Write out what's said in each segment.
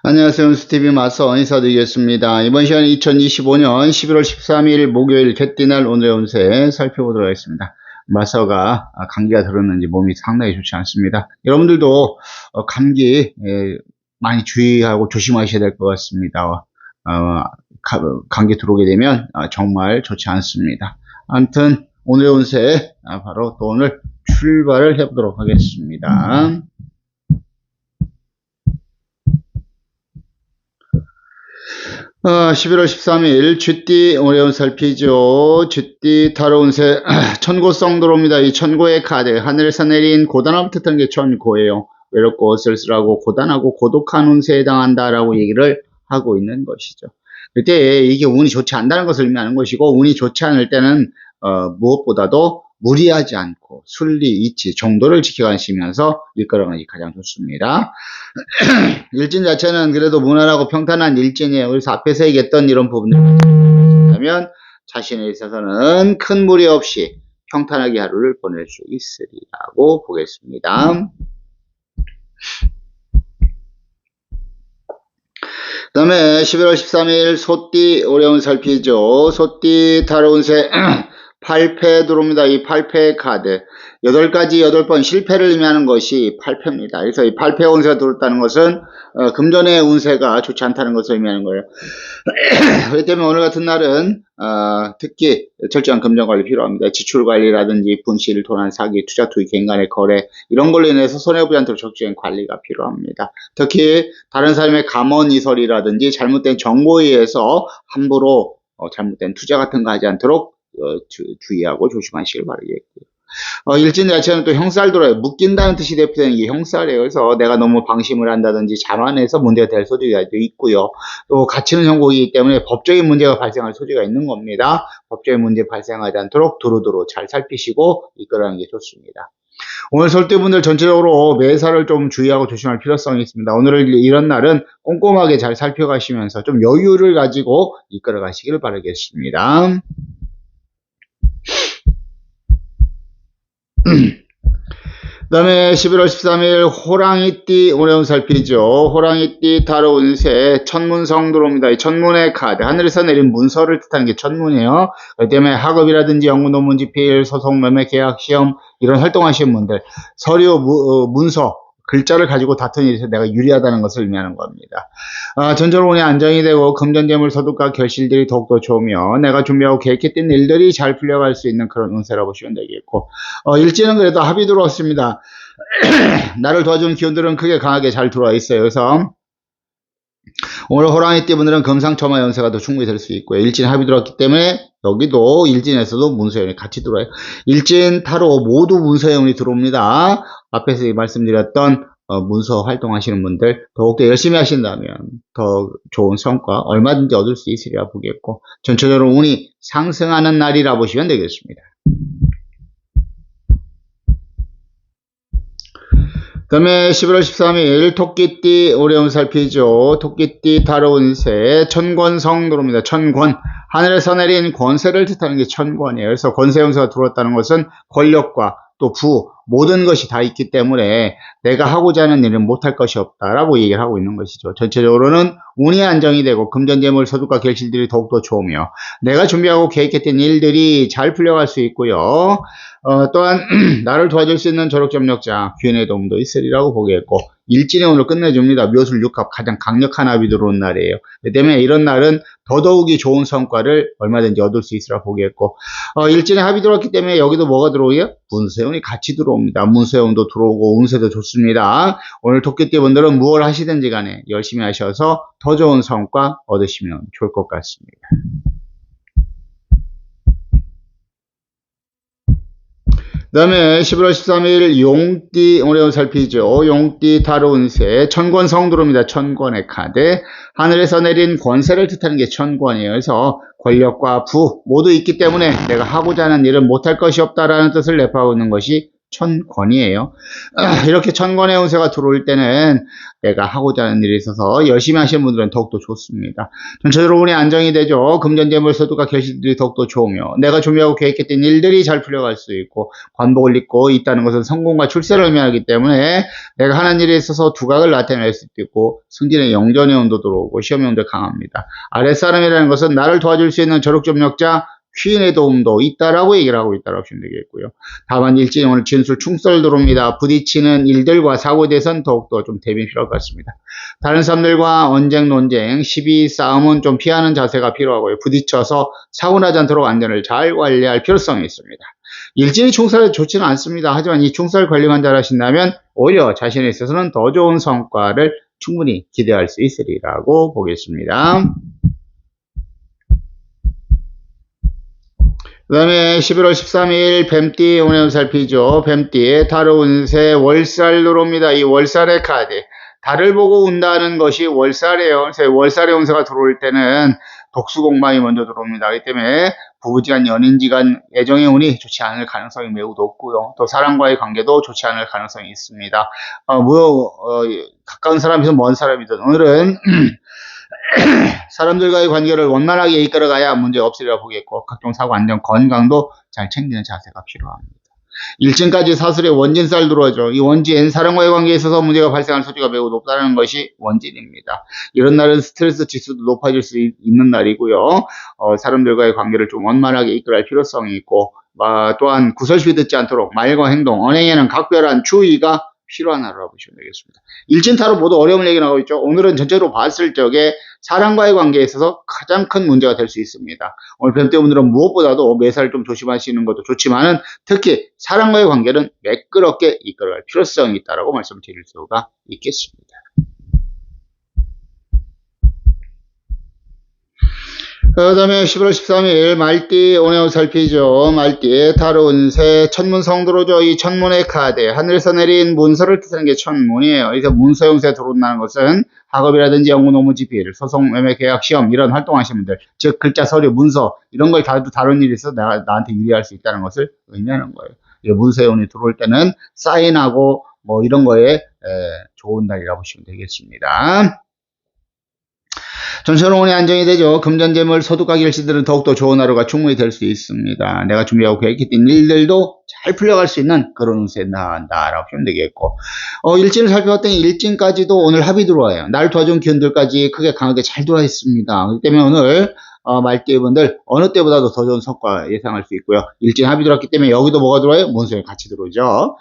안녕하세요. 연수TV 마서 인사드리겠습니다. 이번 시간은 2025년 11월 13일 목요일 개띠날 오늘의 운세 살펴보도록 하겠습니다. 마서가 감기가 들었는지 몸이 상당히 좋지 않습니다. 여러분들도 감기 많이 주의하고 조심하셔야 될 것 같습니다. 감기 들어오게 되면 정말 좋지 않습니다. 아무튼 오늘의 운세 바로 또 오늘 출발을 해보도록 하겠습니다. 11월 13일 쥐띠 오래운 살피죠. 쥐띠 타로운세 천고성 들어옵니다. 이 천고의 카드 하늘에서 내린 고단함 뜻하는 게 천고예요. 외롭고 쓸쓸하고 고단하고 고독한 운세에 해당한다라고 얘기를 하고 있는 것이죠. 그때 이게 운이 좋지 않다는 것을 의미하는 것이고, 운이 좋지 않을 때는 무엇보다도 무리하지 않고 순리, 이치, 정도를 지켜가시면서 이끌어가는 게 가장 좋습니다. 일진 자체는 그래도 무난하고 평탄한 일진이에요. 그래서 앞에서 얘기했던 이런 부분들을 하면 자신에 있어서는 큰 무리 없이 평탄하게 하루를 보낼 수 있으리라고 보겠습니다. 그 다음에 11월 13일 소띠 오래운 살피죠. 소띠 타로운세 8패 들어옵니다. 이 8패 카드 8가지 8번 실패를 의미하는 것이 8패입니다. 그래서 이 8패 운세가 들어왔다는 것은 금전의 운세가 좋지 않다는 것을 의미하는 거예요. 그렇기 때문에 오늘 같은 날은 특히 철저한 금전관리 필요합니다. 지출관리라든지 분실, 도난, 사기, 투자, 투기, 개인 간의 거래 이런 걸로 인해서 손해보지 않도록 적극적인 관리가 필요합니다. 특히 다른 사람의 감언이설이라든지 잘못된 정보에 의해서 함부로 잘못된 투자 같은 거 하지 않도록 주의하고 조심하시길 바라겠고요. 일진 자체는 또 형살 들어요. 묶인다는 뜻이 대표되는 게 형살이에요. 그래서 내가 너무 방심을 한다든지 자만해서 문제가 될 소지가 있고요. 또 갇히는 형국이기 때문에 법적인 문제가 발생할 소지가 있는 겁니다. 법적인 문제 발생하지 않도록 두루두루 잘 살피시고 이끌어가는 게 좋습니다. 오늘 솔띠분들 전체적으로 매사를 좀 주의하고 조심할 필요성이 있습니다. 오늘 이런 날은 꼼꼼하게 잘 살펴가시면서 좀 여유를 가지고 이끌어 가시길 바라겠습니다. 그 다음에 11월 13일 호랑이띠 오래운 살피죠. 호랑이띠 타로 운세 천문성 들어옵니다. 이 천문의 카드 하늘에서 내린 문서를 뜻하는 게 천문이에요. 그렇기 때문에 학업이라든지 연구, 논문, 집필, 소송, 매매, 계약, 시험 이런 활동하시는 분들 서류, 문서 글자를 가지고 다투는 일에서 내가 유리하다는 것을 의미하는 겁니다. 전적으로 운이 안정이 되고 금전재물 소득과 결실들이 더욱더 좋으며 내가 준비하고 계획했던 일들이 잘 풀려갈 수 있는 그런 운세라고 보시면 되겠고, 일지는 그래도 합이 들어왔습니다. 나를 도와주는 기운들은 크게 강하게 잘 들어와 있어요. 그래서 오늘 호랑이띠 분들은 금상첨화 연세가 더 충분히 될 수 있고요. 일진 합이 들어왔기 때문에 여기도 일진에서도 문서연이 같이 들어와요. 일진, 타로 모두 문서연이 들어옵니다. 앞에서 말씀드렸던 문서 활동하시는 분들 더욱더 열심히 하신다면 더 좋은 성과 얼마든지 얻을 수 있으리라 보겠고, 전체적으로 운이 상승하는 날이라 보시면 되겠습니다. 그 다음에 11월 13일 토끼띠 오래운 살피죠. 토끼띠 타로 운세 천권성 들어옵니다. 천권 하늘에서 내린 권세를 뜻하는 게 천권이에요. 그래서 권세 운세가 들어왔다는 것은 권력과 또 부 모든 것이 다 있기 때문에 내가 하고자 하는 일은 못할 것이 없다라고 얘기를 하고 있는 것이죠. 전체적으로는 운이 안정이 되고 금전재물 소득과 결실들이 더욱더 좋으며 내가 준비하고 계획했던 일들이 잘 풀려갈 수 있고요. 또한 나를 도와줄 수 있는 조력점력자 귀인의 도움도 있으리라고 보겠고, 일진의 오늘 끝내줍니다. 묘술 6합 가장 강력한 합이 들어온 날이에요. 그렇기 때문에 이런 날은 더더욱이 좋은 성과를 얼마든지 얻을 수 있으라 보겠고, 일진의 합이 들어왔기 때문에 여기도 뭐가 들어오게요? 문세운이 같이 들어옵니다. 문세운도 들어오고 운세도 좋습니다. 오늘 토끼띠 분들은 무엇을 하시든지 간에 열심히 하셔서 더 좋은 성과 얻으시면 좋을 것 같습니다. 그 다음에 11월 13일 용띠 오래운 살피죠. 용띠 타로 운세 천권성 들어옵니다. 천권의 카드 하늘에서 내린 권세를 뜻하는 게 천권이에요. 그래서 권력과 부 모두 있기 때문에 내가 하고자 하는 일은 못할 것이 없다라는 뜻을 내포하고 있는 것이 천권이에요. 이렇게 천권의 운세가 들어올 때는 내가 하고자 하는 일이 있어서 열심히 하시는 분들은 더욱더 좋습니다. 전체적으로 운이 안정이 되죠. 금전재물 소득과 결실들이 더욱더 좋으며 내가 준비하고 계획했던 일들이 잘 풀려갈 수 있고 관복을 잇고 있다는 것은 성공과 출세를 의미하기 때문에 내가 하는 일에 있어서 두각을 나타낼 수도 있고 승진의 영전의 운도 들어오고 시험의 운도 강합니다. 아랫사람이라는 것은 나를 도와줄 수 있는 저력점력자 퀴인의 도움도 있다라고 얘기를 하고 있다고 보시면 되겠고요. 다만 일진이 오늘 진술 충설 들어옵니다. 부딪히는 일들과 사고에 대해서는 더욱더 좀 대비가 필요할 것 같습니다. 다른 사람들과 언쟁, 논쟁, 시비, 싸움은 좀 피하는 자세가 필요하고요. 부딪혀서 사고 나지 않도록 안전을 잘 관리할 필요성이 있습니다. 일진이 충설이 좋지는 않습니다. 하지만 이 충설 관리만 잘 하신다면 오히려 자신에 있어서는 더 좋은 성과를 충분히 기대할 수 있으리라고 보겠습니다. 그 다음에 11월 13일 뱀띠 운을 살피죠. 뱀띠의 달 운세 월살 들어옵니다. 이 월살의 카드. 달을 보고 운다는 것이 월살이에요. 그래서 월살의 운세가 들어올 때는 독수공방이 먼저 들어옵니다. 그렇기 때문에 부부지간, 연인지간 애정의 운이 좋지 않을 가능성이 매우 높고요. 또 사람과의 관계도 좋지 않을 가능성이 있습니다. 가까운 사람이든 먼 사람이든 오늘은 사람들과의 관계를 원만하게 이끌어가야 문제 없으리라 보겠고 각종 사고 안전 건강도 잘 챙기는 자세가 필요합니다. 일진까지 사슬의 원진살 들어오죠. 이 원진 사람과의 관계에 있어서 문제가 발생할 소지가 매우 높다는 것이 원진입니다. 이런 날은 스트레스 지수도 높아질 수 있는 날이고요. 사람들과의 관계를 좀 원만하게 이끌어갈 필요성이 있고 또한 구설수에 듣지 않도록 말과 행동, 언행에는 각별한 주의가 필요한 하루라고 보시면 되겠습니다. 일진타로 모두 어려움을 얘기하고 있죠. 오늘은 전체로 봤을 적에 사람과의 관계에 있어서 가장 큰 문제가 될 수 있습니다. 오늘 뱀띠분들은 무엇보다도 매사를 좀 조심하시는 것도 좋지만은 특히 사람과의 관계는 매끄럽게 이끌어갈 필요성이 있다고 말씀을 드릴 수가 있겠습니다. 그 다음에 11월 13일 말띠 오늘 살피죠. 말띠의 달 운세 천문성 들어오죠. 이 천문의 카드 하늘에서 내린 문서를 뜻하는 게 천문이에요. 그래서 문서 형태 들어온다는 것은 학업이라든지 연구 논문 집필, 소송, 매매, 계약, 시험 이런 활동하시는 분들 즉 글자, 서류, 문서 이런 걸 다룬 일이 있어서 나한테 유리할 수 있다는 것을 의미하는 거예요. 문서의 운이 들어올 때는 사인하고 뭐 이런 거에 좋은 날이라고 보시면 되겠습니다. 전체로 운이 안정이 되죠. 금전재물, 소득과 결실들은 더욱더 좋은 하루가 충분히 될 수 있습니다. 내가 준비하고 계획했던 일들도 잘 풀려갈 수 있는 그런 운세 나간다라고 보시면 되겠고 일진을 살펴봤더니 일진까지도 오늘 합이 들어와요. 날 도와준 기운들까지 크게 강하게 잘 들어와 있습니다. 그렇기 때문에 오늘 말띠분들 어느 때보다도 더 좋은 성과 예상할 수 있고요. 일진 합이 들어왔기 때문에 여기도 뭐가 들어와요? 문서에 같이 들어오죠.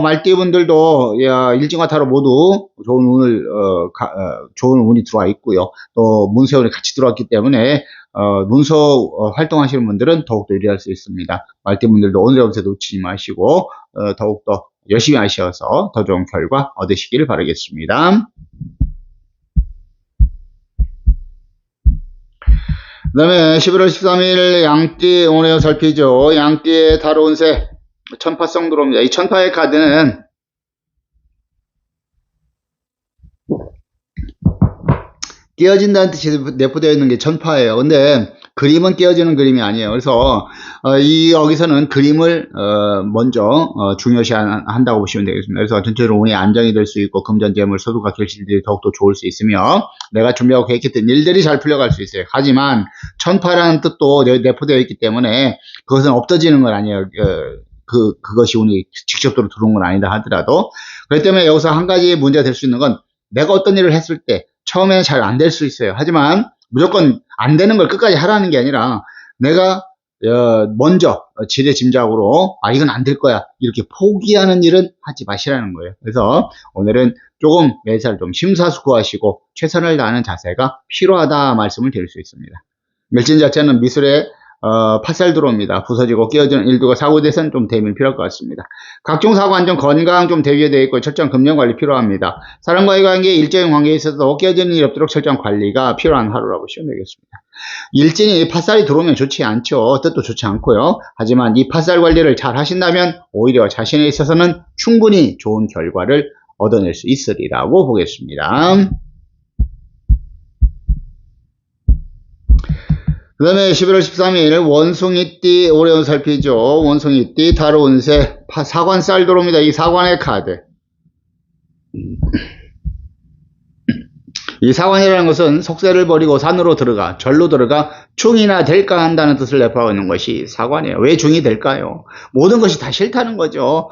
말띠분들도 일진과 타로 모두 좋은 운이 들어와 있고요. 또 문서에 운이 같이 들어왔기 때문에 문서 활동하시는 분들은 더욱더 유리할 수 있습니다. 말띠분들도 오늘의 운세 놓치지 마시고 더욱더 열심히 하셔서 더 좋은 결과 얻으시기를 바라겠습니다. 그 다음에 11월 13일 양띠 오늘 살피죠. 양띠의 달 운세 천파성 들어옵니다. 이 천파의 카드는 깨어진다는 뜻이 내포되어 있는 게 천파예요. 근데 그림은 깨어지는 그림이 아니에요. 그래서 여기서는 그림을 먼저 중요시 한다고 보시면 되겠습니다. 그래서 전체적으로 운이 안정이 될 수 있고 금전재물, 소득과 결실들이 더욱더 좋을 수 있으며 내가 준비하고 계획했던 일들이 잘 풀려갈 수 있어요. 하지만 천파라는 뜻도 내포되어 있기 때문에 그것은 없어지는 건 아니에요. 그것이 운이 직접적으로 들어온 건 아니다 하더라도 그렇기 때문에 여기서 한 가지 문제가 될 수 있는 건 내가 어떤 일을 했을 때 처음에는 잘 안 될 수 있어요. 하지만 무조건 안 되는 걸 끝까지 하라는 게 아니라 내가 먼저 지레짐작으로 이건 안 될 거야 이렇게 포기하는 일은 하지 마시라는 거예요. 그래서 오늘은 조금 매사를 좀 심사숙고하시고 최선을 다하는 자세가 필요하다 말씀을 드릴 수 있습니다. 멸진 자체는 미술에 파살 들어옵니다. 부서지고 깨어지는 일들과 사고에 대해서는 좀 대비가 필요할 것 같습니다. 각종 사고 안전 건강 좀 대비되어 있고 철저한 금전 관리 필요합니다. 사람과의 관계, 일적인 관계에 있어서 깨어지는 일이 없도록 철저한 관리가 필요한 하루라고 보시면 되겠습니다. 일진이 파살이 들어오면 좋지 않죠. 뜻도 좋지 않고요. 하지만 이 파살 관리를 잘 하신다면 오히려 자신에 있어서는 충분히 좋은 결과를 얻어낼 수 있으리라고 보겠습니다. 그 다음에 11월 13일 원숭이띠 오래온 살피죠. 원숭이띠 타로 운세 사관 쌀 들어옵니다. 이 사관의 카드. 이 사관이라는 것은 속세를 버리고 산으로 들어가, 절로 들어가 중이나 될까 한다는 뜻을 내포하고 있는 것이 사관이에요. 왜 중이 될까요? 모든 것이 다 싫다는 거죠.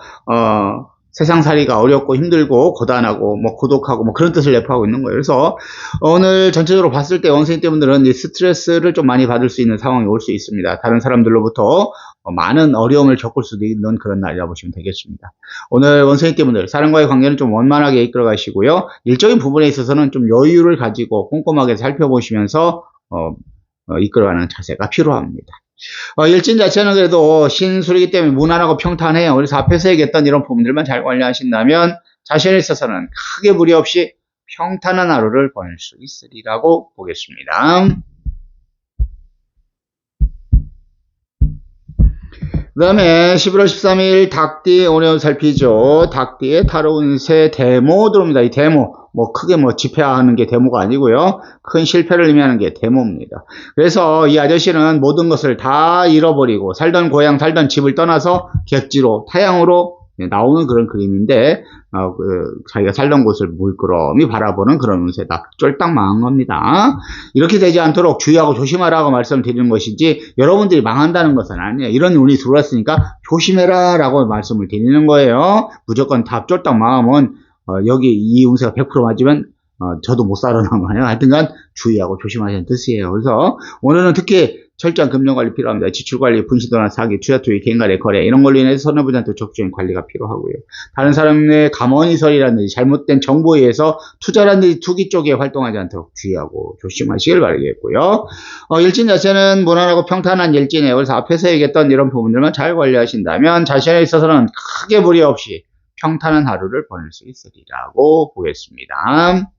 세상살이가 어렵고 힘들고 고단하고 뭐 고독하고 뭐 그런 뜻을 내포하고 있는 거예요. 그래서 오늘 전체적으로 봤을 때 원숭이 때문들은 이 스트레스를 좀 많이 받을 수 있는 상황이 올 수 있습니다. 다른 사람들로부터 많은 어려움을 겪을 수도 있는 그런 날이라 보시면 되겠습니다. 오늘 원숭이 때문들 사람과의 관계는 좀 원만하게 이끌어 가시고요. 일적인 부분에 있어서는 좀 여유를 가지고 꼼꼼하게 살펴보시면서 이끌어가는 자세가 필요합니다. 일진 자체는 그래도 신술이기 때문에 무난하고 평탄해요. 그래서 앞에서 얘기했던 이런 부분들만 잘 관리하신다면 자신에 있어서는 크게 무리 없이 평탄한 하루를 보낼 수 있으리라고 보겠습니다. 그 다음에 11월 13일 닭띠 오늘 살피죠. 닭띠의 타로 운세 데모 들어옵니다. 이 데모 뭐 크게 뭐 집회하는 게 데모가 아니고요. 큰 실패를 의미하는 게 데모입니다. 그래서 이 아저씨는 모든 것을 다 잃어버리고 살던 고향 살던 집을 떠나서 객지로 타향으로 나오는 그런 그림인데 자기가 살던 곳을 물끄러미 바라보는 그런 운세다. 쫄딱 망한 겁니다. 이렇게 되지 않도록 주의하고 조심하라고 말씀드리는 것이지 여러분들이 망한다는 것은 아니에요. 이런 운이 들어왔으니까 조심해라 라고 말씀을 드리는 거예요. 무조건 다 쫄딱 망하면 여기 이 운세가 100% 맞으면 저도 못 살아남아요. 하여튼간 주의하고 조심하시는 뜻이에요. 그래서 오늘은 특히 철저한 금융관리 필요합니다. 지출관리, 분시도나 사기, 투자투기, 개인간의 거래 이런 걸로 인해서 손해보장도 적극적인 관리가 필요하고요. 다른 사람의 감언이설이라든지 잘못된 정보에 의해서 투자라든지 투기 쪽에 활동하지 않도록 주의하고 조심하시길 바라겠고요. 일진 자체는 무난하고 평탄한 일진이에요. 그래서 앞에서 얘기했던 이런 부분들만 잘 관리하신다면 자신에 있어서는 크게 무리 없이 평탄한 하루를 보낼 수 있으리라고 보겠습니다.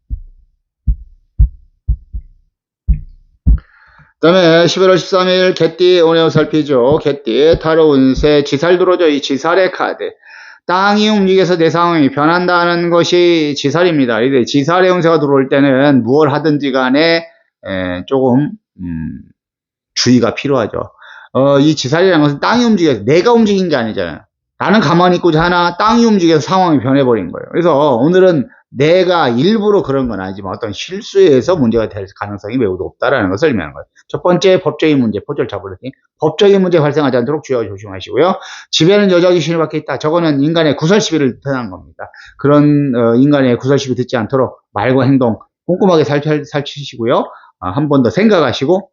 그 다음에 11월 13일 개띠 오늘 살피죠. 개띠 타로 운세 지살 들어오죠. 이 지살의 카드. 땅이 움직여서 내 상황이 변한다는 것이 지살입니다. 이제 지살의 운세가 들어올 때는 무엇을 하든지 간에 조금 주의가 필요하죠. 이 지살이라는 것은 땅이 움직여서 내가 움직인 게 아니잖아요. 나는 가만히 있고자 하나 땅이 움직여서 상황이 변해버린 거예요. 그래서 오늘은 내가 일부러 그런 건 아니지만 어떤 실수에 의해서 문제가 될 가능성이 매우 높다라는 것을 의미하는 거예요. 첫 번째 법적인 문제, 포절 잡으랬더니 법적인 문제 발생하지 않도록 주의하고 조심하시고요. 집에는 여자 귀신이 밖에 있다. 저거는 인간의 구설 시비를 드러난 겁니다. 그런 인간의 구설 시비 듣지 않도록 말과 행동 꼼꼼하게 살피시고요. 한 번 더 생각하시고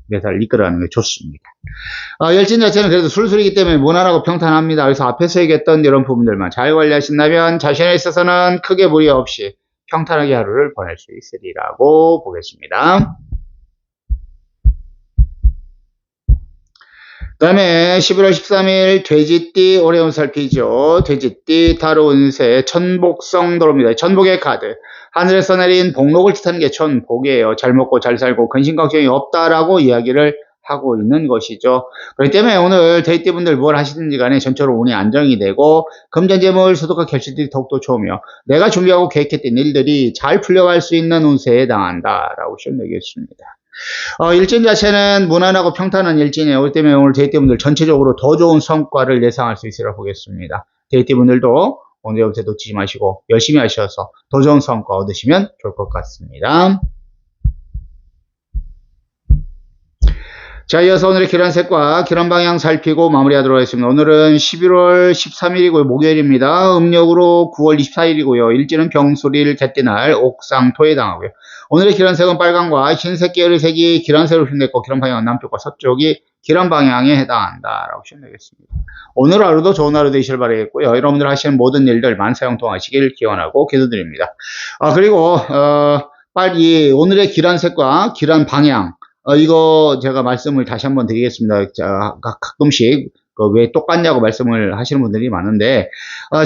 매사를 이끌어가는 게 좋습니다. 열진 자체는 그래도 술술이기 때문에 무난하고 평탄합니다. 그래서 앞에서 얘기했던 이런 부분들만 잘 관리하신다면 자신에 있어서는 크게 무리 없이 평탄하게 하루를 보낼 수 있으리라고 보겠습니다. 그 다음에 11월 13일 돼지띠 오래온 살피죠. 돼지띠 타로 운세 천복성 들어옵니다. 천복의 카드. 하늘에서 내린 복록을 뜻하는 게 천복이에요. 잘 먹고 잘 살고 근심 걱정이 없다라고 이야기를 하고 있는 것이죠. 그렇기 때문에 오늘 돼지띠 분들 뭘 하시든지 간에 전체로 운이 안정이 되고 금전재물 소득과 결실들이 더욱더 좋으며 내가 준비하고 계획했던 일들이 잘 풀려갈 수 있는 운세에 해당한다라고 시험 내겠습니다. 일진 자체는 무난하고 평탄한 일진이에요. 그렇기 때문에 오늘 데이트 분들 전체적으로 더 좋은 성과를 예상할 수 있으리라 보겠습니다. 데이트 분들도 오늘 염세 놓치지 마시고 열심히 하셔서 더 좋은 성과 얻으시면 좋을 것 같습니다. 자, 이어서 오늘의 기란색과 기란방향 살피고 마무리하도록 하겠습니다. 오늘은 11월 13일이고요. 목요일입니다. 음력으로 9월 24일이고요. 일지는 병술일 개띠날 옥상토에 해당하고요. 오늘의 기란색은 빨강과 흰색 계열의 색이 기란색으로 표현됐고 기란방향은 남쪽과 서쪽이 기란방향에 해당한다라고 시험되겠습니다. 오늘 하루도 좋은 하루 되시길 바라겠고요. 여러분들 하시는 모든 일들 만사형통하시길 기원하고 기도드립니다. 그리고 빨리 오늘의 기란색과 기란방향 이거 제가 말씀을 다시 한번 드리겠습니다. 자, 가끔씩 왜 똑같냐고 말씀을 하시는 분들이 많은데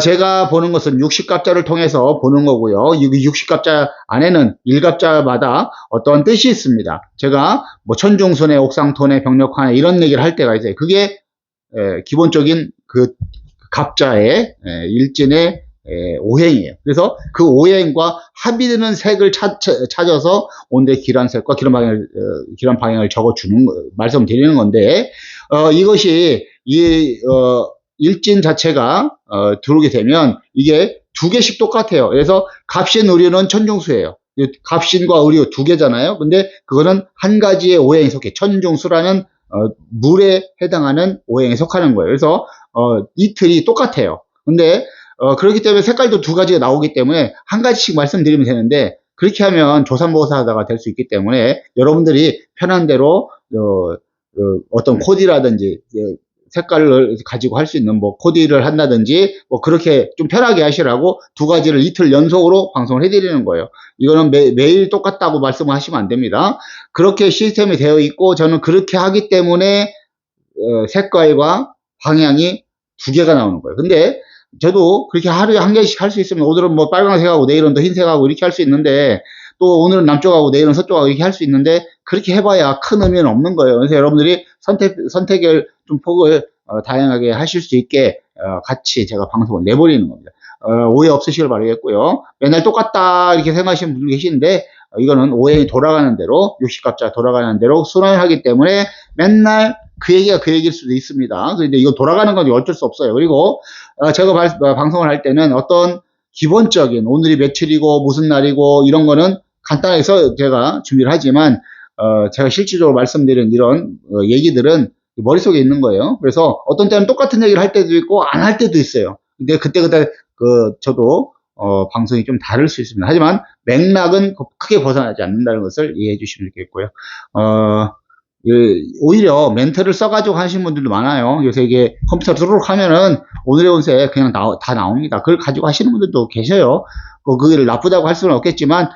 제가 보는 것은 60갑자를 통해서 보는 거고요. 60갑자 안에는 1갑자마다 어떤 뜻이 있습니다. 제가 뭐 천중선의 옥상토의 병력화내 이런 얘기를 할 때가 있어요. 그게 기본적인 그 갑자의 일진의 오행이에요. 그래서 그 오행과 합의되는 색을 찾아서 온도의 기란색과 기란 방향을 적어주는 말씀드리는 건데, 이것이 일진 자체가 들어오게 되면 이게 두 개씩 똑같아요. 그래서 갑신 의류는 천중수예요. 갑신과 의류 두 개잖아요. 근데 그거는 한 가지의 오행에 속해 천중수라는 물에 해당하는 오행에 속하는 거예요. 그래서 이틀이 똑같아요. 근데 그렇기 때문에 색깔도 두 가지가 나오기 때문에 한 가지씩 말씀드리면 되는데, 그렇게 하면 조삼모사다가 될 수 있기 때문에 여러분들이 편한 대로 어떤 코디라든지 색깔을 가지고 할 수 있는 뭐 코디를 한다든지 뭐 그렇게 좀 편하게 하시라고 두 가지를 이틀 연속으로 방송을 해드리는 거예요. 이거는 매일 똑같다고 말씀하시면 안 됩니다. 그렇게 시스템이 되어 있고 저는 그렇게 하기 때문에 색깔과 방향이 두 개가 나오는 거예요. 근데 저도 그렇게 하루에 한 개씩 할 수 있으면 오늘은 뭐 빨간색하고 내일은 더 흰색하고 이렇게 할 수 있는데, 또 오늘은 남쪽하고 내일은 서쪽하고 이렇게 할 수 있는데, 그렇게 해봐야 큰 의미는 없는 거예요. 그래서 여러분들이 선택을 좀 폭을 다양하게 하실 수 있게 같이 제가 방송을 내버리는 겁니다. 오해 없으시길 바라겠고요. 맨날 똑같다 이렇게 생각하시는 분들 계시는데, 이거는 오행이 돌아가는 대로, 육식갑자 돌아가는 대로 순환하기 때문에 맨날 그 얘기가 그 얘기일 수도 있습니다. 그런데 이거 돌아가는 건 어쩔 수 없어요. 그리고 제가 방송을 할 때는 어떤 기본적인 오늘이 며칠이고 무슨 날이고 이런 거는 간단하게 제가 준비를 하지만 제가 실질적으로 말씀드린 이런 얘기들은 머릿속에 있는 거예요. 그래서 어떤 때는 똑같은 얘기를 할 때도 있고 안 할 때도 있어요. 근데 그때 저도 방송이 좀 다를 수 있습니다. 하지만 맥락은 크게 벗어나지 않는다는 것을 이해해 주시면 좋겠고요. 오히려 멘트를 써가지고 하시는 분들도 많아요. 요새 이게 컴퓨터 수록 하면은 오늘의 운세 그냥 다 나옵니다. 그걸 가지고 하시는 분들도 계셔요. 그걸 나쁘다고 할 수는 없겠지만,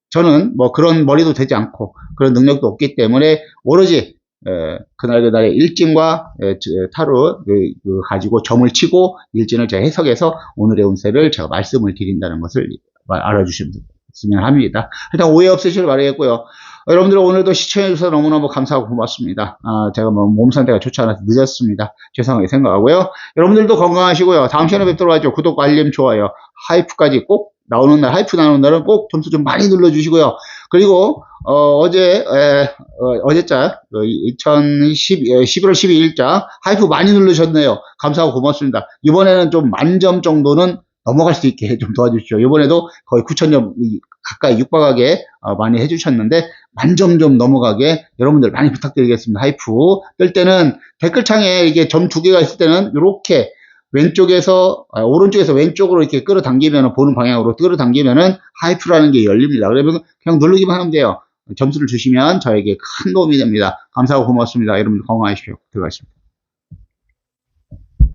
저는 뭐 그런 머리도 되지 않고 그런 능력도 없기 때문에 오로지 그날의 일진과 타로 가지고 점을 치고 일진을 제가 해석해서 오늘의 운세를 제가 말씀을 드린다는 것을 알아주시면 합니다. 일단 오해 없으시길 바라겠고요. 여러분들 오늘도 시청해주셔서 너무너무 감사하고 고맙습니다. 제가 뭐 몸 상태가 좋지 않아서 늦었습니다. 죄송하게 생각하고요. 여러분들도 건강하시고요. 다음 시간에 뵙도록 하죠. 구독, 알림, 좋아요, 하이프까지 꼭 나오는 날, 하이프 나오는 날은 꼭 점수 좀 많이 눌러주시고요. 그리고 어제자 11월 12일자 하이프 많이 누르셨네요. 감사하고 고맙습니다. 이번에는 좀 만점 정도는 넘어갈 수 있게 좀 도와주십시오. 이번에도 거의 9,000점 가까이 육박하게 많이 해주셨는데 만점 좀 넘어가게 여러분들 많이 부탁드리겠습니다. 하이프 뜰 때는 댓글창에 이게 점 두 개가 있을 때는 이렇게 오른쪽에서 왼쪽으로 이렇게 끌어당기면, 보는 방향으로 끌어당기면은 하이프라는 게 열립니다. 그러면 그냥 누르기만 하면 돼요. 점수를 주시면 저에게 큰 도움이 됩니다. 감사하고 고맙습니다. 여러분들 건강하십시오. 들어가십시오.